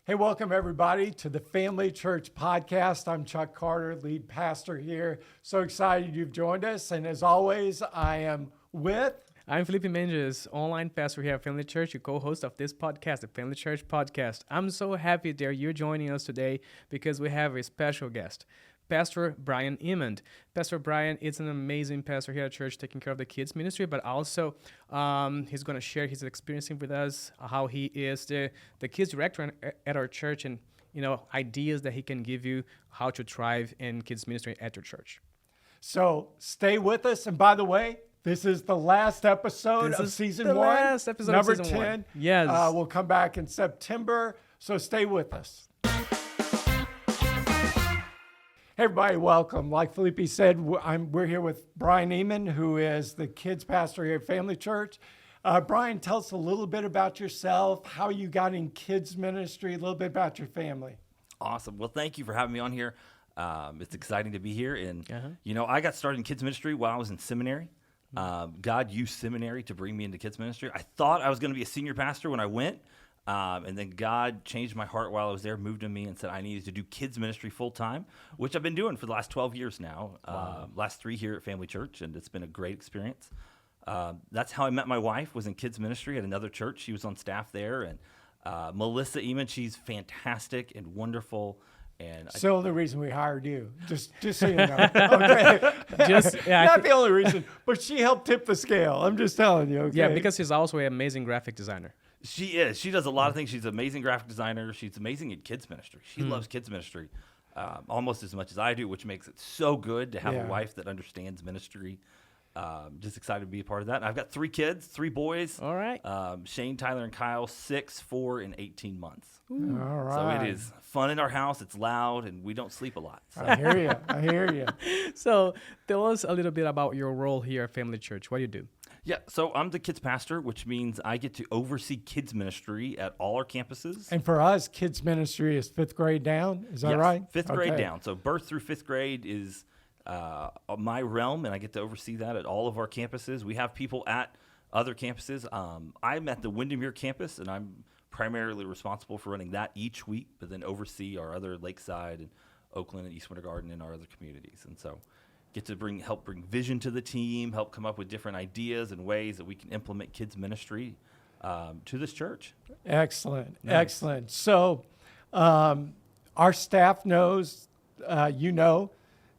Hey, welcome everybody to the Family Church Podcast. I'm Chuck Carter, lead pastor here. So excited you've joined us. And as always, I am with... I'm Filipe Mendes, online pastor here at Family Church, your co-host of this podcast, the Family Church Podcast. I'm so happy that you're joining us today because we have a special guest, Pastor Brian Emond. Pastor Brian is an amazing pastor here at church, taking care of the kids ministry, but also he's going to share his experience with us, how he is the kids director at our church, and ideas that he can give you how to thrive in kids ministry at your church. So stay with us. And by the way, this is the last episode of season one. Last episode number of season 10. One. Yes. We'll come back in September. So stay with us. Hey, everybody, welcome. Like Felipe said, we're here with Brian Emond, who is the kids pastor here at Family Church. Brian, tell us a little bit about yourself, how you got in kids ministry, a little bit about your family. Awesome. Well, thank you for having me on here. It's exciting to be here. And, I got started in kids ministry while I was in seminary. God used seminary to bring me into kids ministry. I thought I was going to be a senior pastor when I went. And then God changed my heart while I was there, moved to me and said I needed to do kids ministry full time, which I've been doing for the last 12 years now, last 3 here at Family Church, and it's been a great experience. That's how I met my wife, was in kids ministry at another church. She was on staff there, and Melissa Emond, she's fantastic and wonderful. And still the reason we hired you, just so you know. Okay. Not the only reason, but she helped tip the scale. I'm just telling you. Okay? Yeah, because she's also an amazing graphic designer. She is. She does a lot of things. She's an amazing graphic designer. She's amazing in kids ministry. She loves kids ministry almost as much as I do, which makes it so good to have a wife that understands ministry. Just excited to be a part of that. And I've got 3 kids, 3 boys. All right. Shane, Tyler, and Kyle, 6, 4, and 18 months. Ooh. All right. So it is fun in our house. It's loud, and we don't sleep a lot. So. I hear you. So tell us a little bit about your role here at Family Church. What do you do? Yeah, so I'm the kids pastor, which means I get to oversee kids ministry at all our campuses. And for us, kids ministry is 5th grade down. Is that right? 5th grade down. So birth through 5th grade is my realm, and I get to oversee that at all of our campuses. We have people at other campuses. I'm at the Windermere campus, and I'm primarily responsible for running that each week, but then oversee our other Lakeside and Oakland and East Winter Garden and our other communities. And so get to help bring vision to the team, help come up with different ideas and ways that we can implement kids ministry to this church. Excellent. Nice. Excellent. So our staff knows,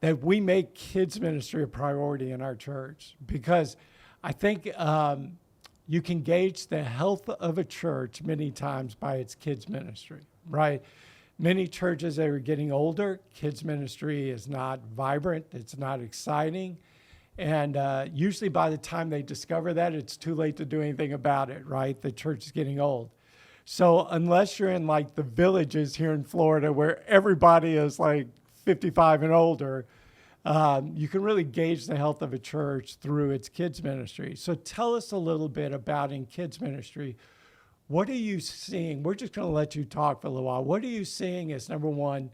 that we make kids ministry a priority in our church because I think you can gauge the health of a church many times by its kids ministry, right? Many churches that are getting older, kids ministry is not vibrant, it's not exciting. And usually by the time they discover that, it's too late to do anything about it, right? The church is getting old. So unless you're in like the villages here in Florida where everybody is like 55 and older, you can really gauge the health of a church through its kids ministry. So tell us a little bit about in kids ministry. What are you seeing? We're just going to let you talk for a little while. What are you seeing as, number one,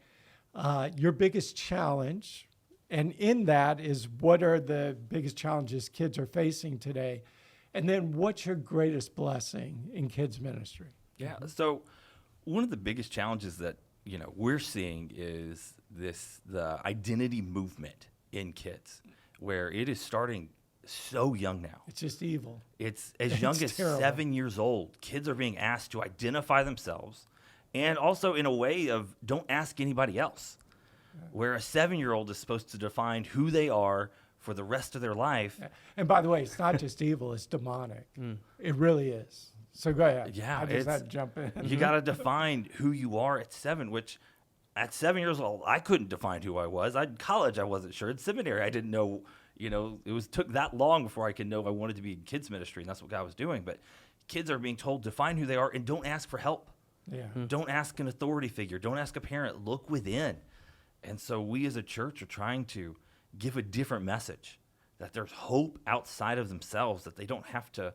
your biggest challenge? And in that is, what are the biggest challenges kids are facing today? And then what's your greatest blessing in kids ministry? Yeah, so one of the biggest challenges that we're seeing is the identity movement in kids, where it is starting so young now. It's just evil. It's as young as terrible. 7 years old. Kids are being asked to identify themselves, and also in a way of don't ask anybody else. Where a 7-year-old is supposed to define who they are for the rest of their life. And by the way, it's not just evil; it's demonic. It really is. So go ahead. Yeah, I just had to jump in. You got to define who you are at 7, which at 7 years old, I couldn't define who I was. In college, I wasn't sure. In seminary, I didn't know, it took that long before I could know I wanted to be in kids ministry, and that's what God was doing. But kids are being told, define who they are, and don't ask for help. Yeah. Don't ask an authority figure. Don't ask a parent. Look within. And so we as a church are trying to give a different message, that there's hope outside of themselves, that they don't have to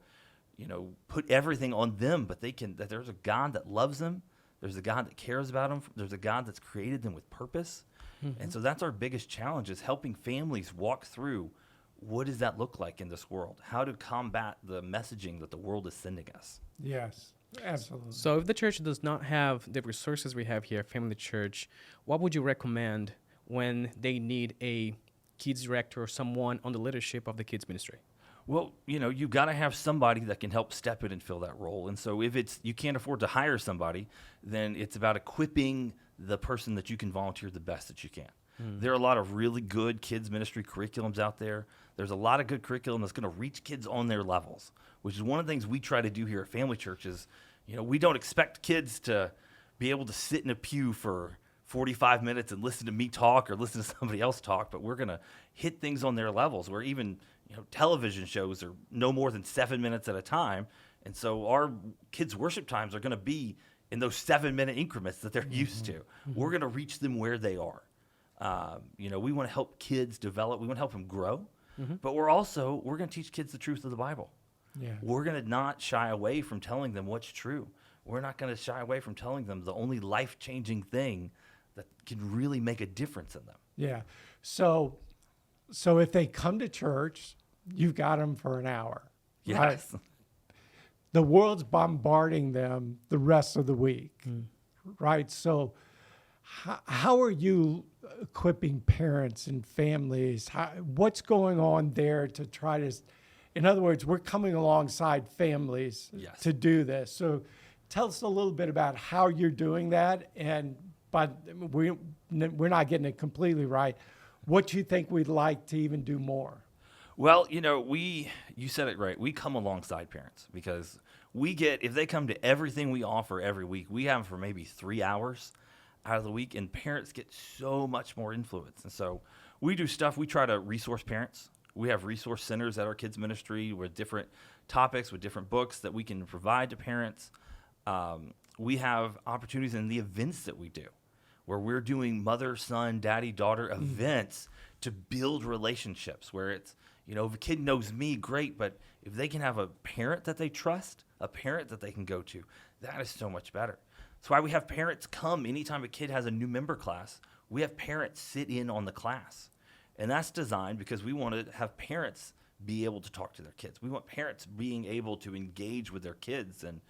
put everything on them, but that there's a God that loves them. There's a God that cares about them. There's a God that's created them with purpose. Mm-hmm. And so that's our biggest challenge, is helping families walk through what does that look like in this world? How to combat the messaging that the world is sending us? Yes. Absolutely. So if the church does not have the resources we have here, Family Church, what would you recommend when they need a kids director or someone on the leadership of the kids ministry? Well, you've got to have somebody that can help step in and fill that role. And so if you can't afford to hire somebody, then it's about equipping the person that you can volunteer the best that you can. There are a lot of really good kids ministry curriculums out there. There's a lot of good curriculum that's going to reach kids on their levels, which is one of the things we try to do here at Family Church is, we don't expect kids to be able to sit in a pew for 45 minutes and listen to me talk or listen to somebody else talk, but we're going to hit things on their levels where even television shows are no more than 7 minutes at a time. And so our kids' worship times are going to be in those 7-minute increments that they're used to. We're going to reach them where they are. We want to help kids develop. We want to help them grow. But we're going to teach kids the truth of the Bible. Yeah. We're going to not shy away from telling them what's true. We're not going to shy away from telling them the only life-changing thing that can really make a difference in them. Yeah. So if they come to church, you've got them for an hour. Yes. Right? The world's bombarding them the rest of the week, right? So how are you equipping parents and families? What's going on there to try to, in other words, we're coming alongside families to do this. So tell us a little bit about how you're doing that. But we're not getting it completely right. What you think we'd like to even do more? Well, you said it right. We come alongside parents because if they come to everything we offer every week, we have them for maybe 3 hours out of the week, and parents get so much more influence. And so we do stuff. We try to resource parents. We have resource centers at our kids ministry with different topics, with different books that we can provide to parents. We have opportunities in the events that we do where we're doing mother, son, daddy, daughter events to build relationships where it's, if a kid knows me, great, but if they can have a parent that they trust, a parent that they can go to, that is so much better. That's why we have parents come anytime a kid has a new member class. We have parents sit in on the class. And that's designed because we want to have parents be able to talk to their kids. We want parents being able to engage with their kids. And,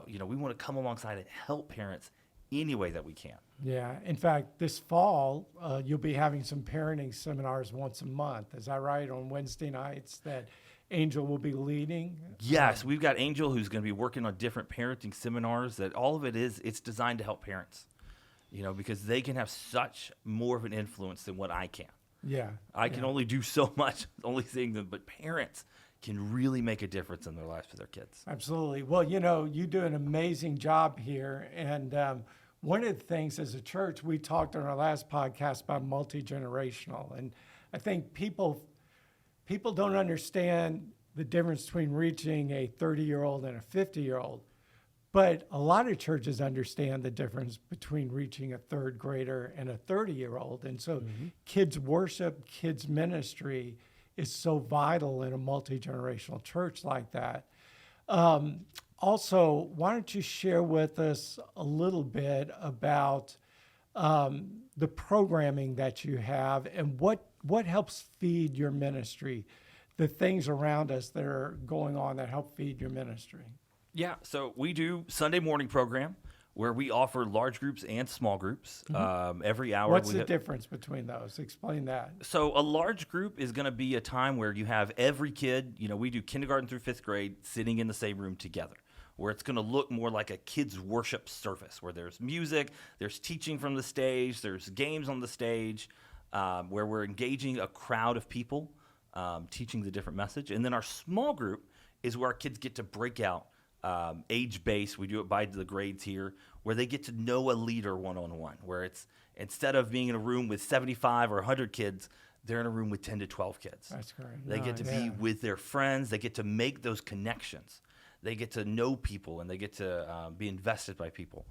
we want to come alongside and help parents any way that we can. Yeah. In fact, this fall, you'll be having some parenting seminars once a month. Is that right? On Wednesday nights that Angel will be leading? Yes. We've got Angel who's going to be working on different parenting seminars that all of it's designed to help parents, because they can have such more of an influence than what I can. Yeah. I can only do so much, only seeing them, but parents can really make a difference in their lives for their kids. Absolutely. Well, you do an amazing job here. And one of the things as a church, we talked on our last podcast about multi-generational. And I think people don't understand the difference between reaching a 30-year-old and a 50-year-old. But a lot of churches understand the difference between reaching a third grader and a 30-year-old. And so kids worship, kids ministry is so vital in a multi-generational church like that. Also, why don't you share with us a little bit about the programming that you have and what helps feed your ministry, the things around us that are going on that help feed your ministry? Yeah, so we do Sunday morning program where we offer large groups and small groups every hour. What's the difference between those? Explain that. So a large group is going to be a time where you have every kid, we do kindergarten through 5th grade sitting in the same room together, where it's going to look more like a kids' worship service, where there's music, there's teaching from the stage, there's games on the stage, where we're engaging a crowd of people, teaching the different message. And then our small group is where our kids get to break out. Age-based, we do it by the grades here, where they get to know a leader one-on-one, where it's instead of being in a room with 75 or 100 kids, they're in a room with 10 to 12 kids. That's great. They get to be with their friends. They get to make those connections. They get to know people, and they get to be invested by people.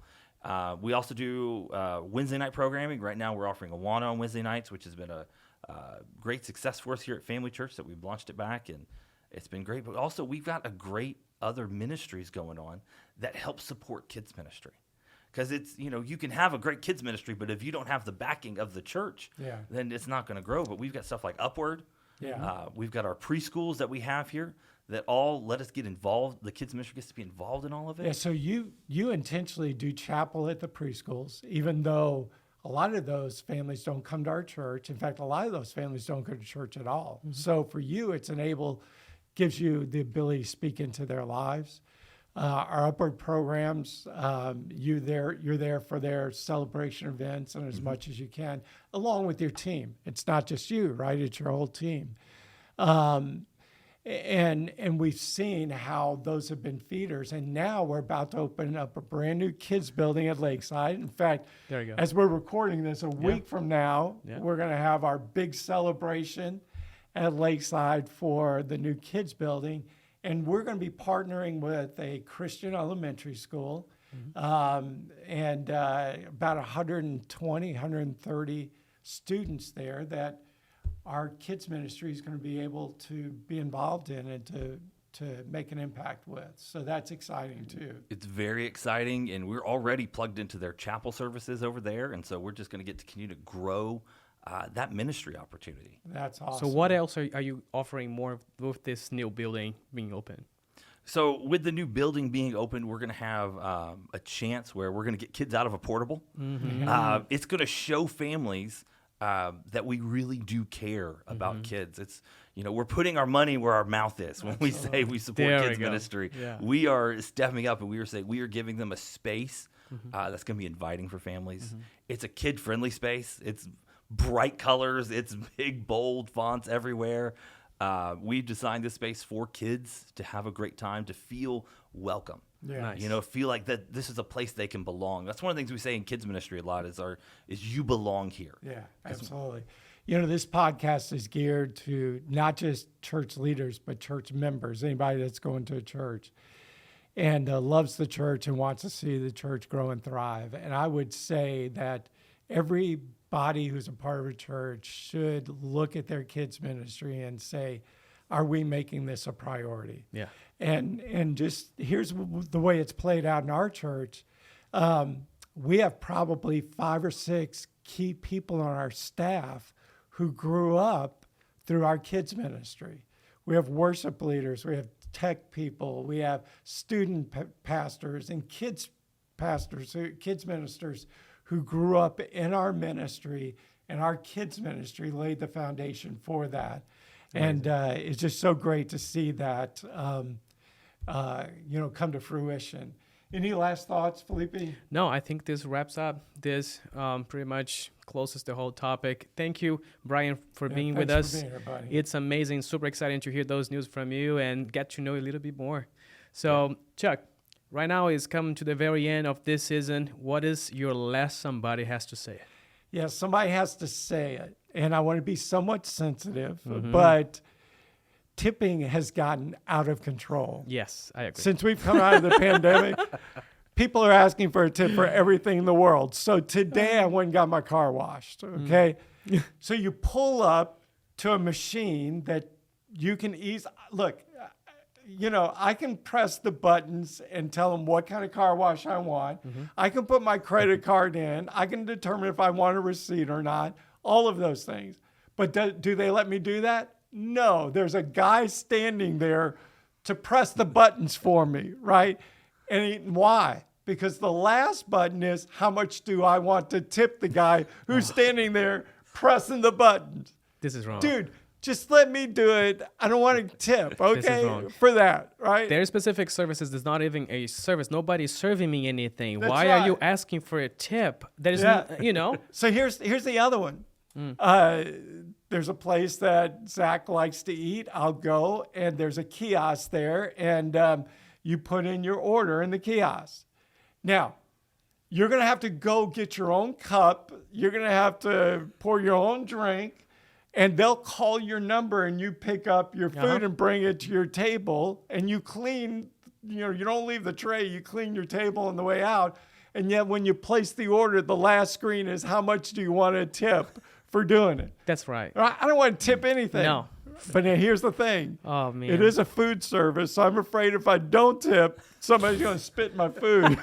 We also do Wednesday night programming. Right now we're offering Awana on Wednesday nights, which has been a great success for us here at Family Church that we've launched it back, and it's been great. But also we've got a great other ministries going on that help support kids ministry. Because it's, you can have a great kids ministry, but if you don't have the backing of the church, then it's not going to grow. But we've got stuff like Upward, Yeah. We've got our preschools that we have here that all let us get involved. The kids ministry gets to be involved in all of it. Yeah, so you intentionally do chapel at the preschools, even though a lot of those families don't come to our church. In fact, a lot of those families don't go to church at all. Mm-hmm. So for you, gives you the ability to speak into their lives. Our upward programs, you're there for their celebration events and as much as you can, along with your team. It's not just you, right? It's your whole team. And we've seen how those have been feeders. And now we're about to open up a brand new kids building at Lakeside. In fact, there you go. As we're recording this, a week from now, we're going to have our big celebration at Lakeside for the new kids building. And we're going to be partnering with a Christian elementary school and about 120, 130 students there that our kids ministry is going to be able to be involved in and to make an impact with. So that's exciting too. It's very exciting, and we're already plugged into their chapel services over there, and so we're just going to get to continue to grow that ministry opportunity. That's awesome. So what else are you offering more with this new building being open? So with the new building being open, we're going to have a chance where we're going to get kids out of a portable. Mm-hmm. It's going to show families that we really do care about kids. It's, we're putting our money where our mouth is when we say we support kids ministry. Yeah. We are stepping up and we are giving them a space that's going to be inviting for families. Mm-hmm. It's a kid-friendly space. It's bright colors. It's big, bold fonts everywhere. We designed this space for kids to have a great time, to feel welcome. Yeah. Nice. Feel like that this is a place they can belong. That's one of the things we say in kids ministry a lot is you belong here. Yeah, absolutely. This podcast is geared to not just church leaders, but church members, anybody that's going to a church and loves the church and wants to see the church grow and thrive. And I would say that everybody who's a part of a church should look at their kids ministry and say, are we making this a priority? Yeah. And just here's the way it's played out in our church. We have probably 5 or 6 key people on our staff who grew up through our kids ministry. We have worship leaders, we have tech people, we have student pastors and kids ministers who grew up in our ministry, and our kids ministry laid the foundation for that. And it's just so great to see that, come to fruition. Any last thoughts, Filipe? No, I think this wraps up. This pretty much closes the whole topic. Thank you, Brian, for being with us. For being here, buddy. It's amazing, super exciting to hear those news from you and get to know you a little bit more. So, Chuck, right now is coming to the very end of this season. What is your last somebody has to say? Yeah, somebody has to say it. And I want to be somewhat sensitive, but tipping has gotten out of control. Yes, I agree. Since we've come out of the pandemic, people are asking for a tip for everything in the world. So today I went and got my car washed, okay? So you pull up to a machine that you can look, I can press the buttons and tell them what kind of car wash I want. I can put my credit card in. I can determine if I want a receipt or not, all of those things. But do they let me do that? No, there's a guy standing there to press the buttons for me, right? And why? Because the last button is, how much do I want to tip the guy who's standing there pressing the buttons? This is wrong. Dude, just let me do it. I don't want to tip, okay, for that, right? Their specific services is not even a service. Nobody's serving me anything. That's Why right. are you asking for a tip? That is, So here's the other one. There's a place that Zach likes to eat. I'll go, and there's a kiosk there, and you put in your order in the kiosk. Now, you're going to have to go get your own cup. You're going to have to pour your own drink, and they'll call your number, and you pick up your food and bring it to your table, and you clean, you don't leave the tray. You clean your table on the way out, and yet when you place the order, the last screen is how much do you want to tip for doing it. That's right. I don't want to tip anything. No. But then here's the thing. Oh, man. It is a food service, so I'm afraid if I don't tip, somebody's going to spit in my food.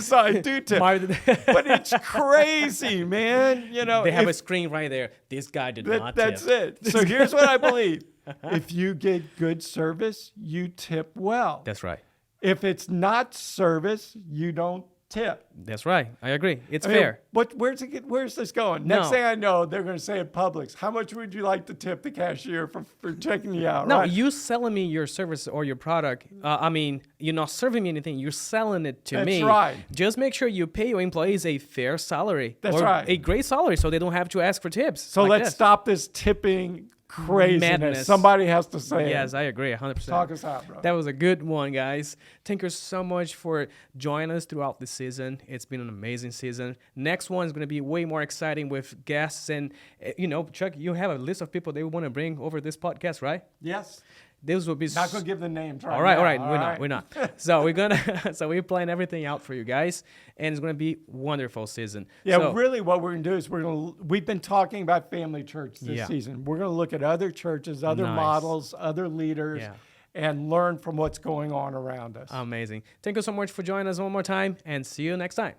so I do tip. But it's crazy, man. You know, They have a screen right there. This guy did not tip. that's it. So here's what I believe. If you get good service, you tip well. That's right. If it's not service, you don't tip. That's right. I agree. It's I mean, fair. But where's this going? Next thing I know, they're going to say at Publix, how much would you like to tip the cashier for checking you out? No, right? you selling me your service or your product. I mean, you're not serving me anything. You're selling it to me. That's right. Just make sure you pay your employees a fair salary. That's or right. A great salary so they don't have to ask for tips. So like let's this. stop this tipping craziness. Madness. Somebody has to say Yes, it. I agree 100%. Talk us out, bro. That was a good one, guys. Thank you so much for joining us throughout the season. It's been an amazing season. Next one is going to be way more exciting with guests. And, Chuck, you have a list of people they want to bring over this podcast, right? Yes. Those will be Not going to give the names right all right, now. all right. We're not. So we're planning everything out for you guys, and it's gonna be wonderful season. Yeah, So, really what we're going to do is we've been talking about family church this Yeah. season. We're going to look at other churches, other Nice. models, other leaders, Yeah. and learn from what's going on around us. amazing. Thank you so much for joining us one more time, and see you next time.